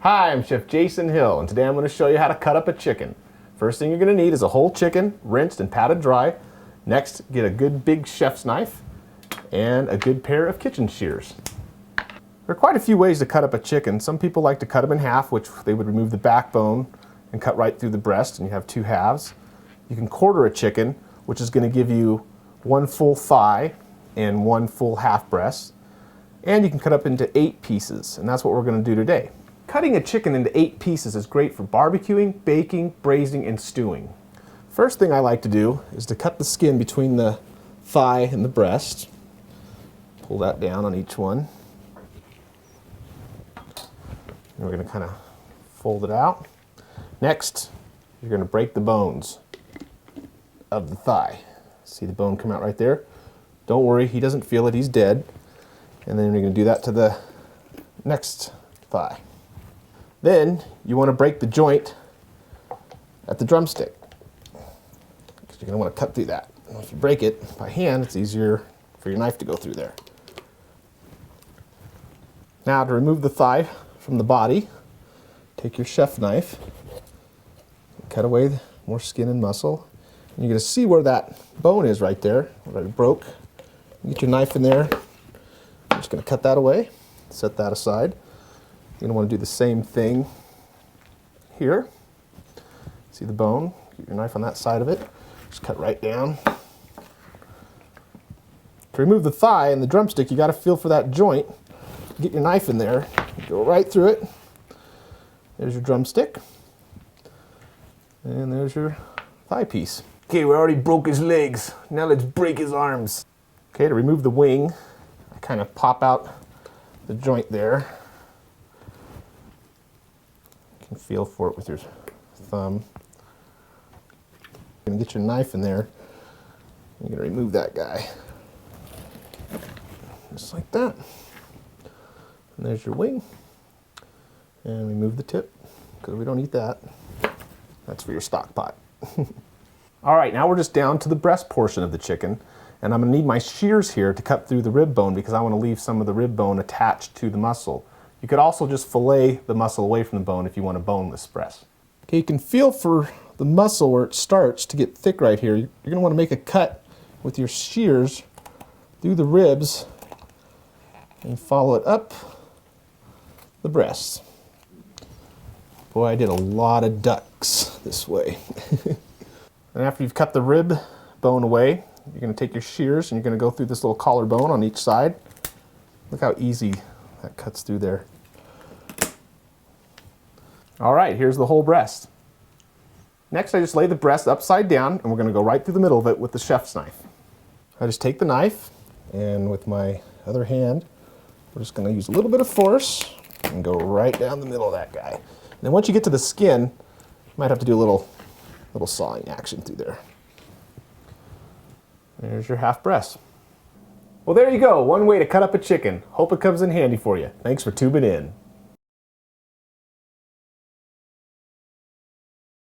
Hi, I'm Chef Jason Hill, and today I'm going to show you how to cut up a chicken. First thing you're going to need is a whole chicken, rinsed and patted dry. Next, get a good big chef's knife and a good pair of kitchen shears. There are quite a few ways to cut up a chicken. Some people like to cut them in half, which they would remove the backbone and cut right through the breast, and you have two halves. You can quarter a chicken, which is going to give you one full thigh and one full half breast. And you can cut up into 8 pieces, and that's what we're going to do today. Cutting a chicken into 8 pieces is great for barbecuing, baking, braising, and stewing. First thing I like to do is to cut the skin between the thigh and the breast. Pull that down on each one. And we're going to kind of fold it out. Next, you're going to break the bones of the thigh. See the bone come out right there? Don't worry, he doesn't feel it, he's dead. And then you're going to do that to the next thigh. Then you want to break the joint at the drumstick, because you're going to want to cut through that. And if you break it by hand, it's easier for your knife to go through there. Now to remove the thigh from the body, take your chef knife, cut away more skin and muscle. And you're going to see where that bone is right there, where it broke. Get your knife in there. I'm just going to cut that away, set that aside. You're going to want to do the same thing here. See the bone? Get your knife on that side of it. Just cut right down. To remove the thigh and the drumstick, you got to feel for that joint. Get your knife in there, go right through it. There's your drumstick. And there's your thigh piece. Okay, we already broke his legs. Now let's break his arms. Okay, to remove the wing, I kind of pop out the joint there. You can feel for it with your thumb. You're going to get your knife in there. You're going to remove that guy. Just like that. And there's your wing. And remove the tip, because we don't eat that. That's for your stock pot. All right, now we're just down to the breast portion of the chicken. And I'm going to need my shears here to cut through the rib bone, because I want to leave some of the rib bone attached to the muscle. You could also just fillet the muscle away from the bone if you want a boneless breast. Okay, you can feel for the muscle where it starts to get thick right here. You're going to want to make a cut with your shears through the ribs and follow it up the breast. Boy, I did a lot of ducks this way. And after you've cut the rib bone away, you're going to take your shears and you're going to go through this little collarbone on each side. Look how easy that cuts through there. All right, here's the whole breast. Next, I just lay the breast upside down, and we're going to go right through the middle of it with the chef's knife. I just take the knife, and with my other hand, we're just going to use a little bit of force and go right down the middle of that guy. And then once you get to the skin, you might have to do a little sawing action through there. There's your half breast. Well, there you go. One way to cut up a chicken. Hope it comes in handy for you. Thanks for tuning in.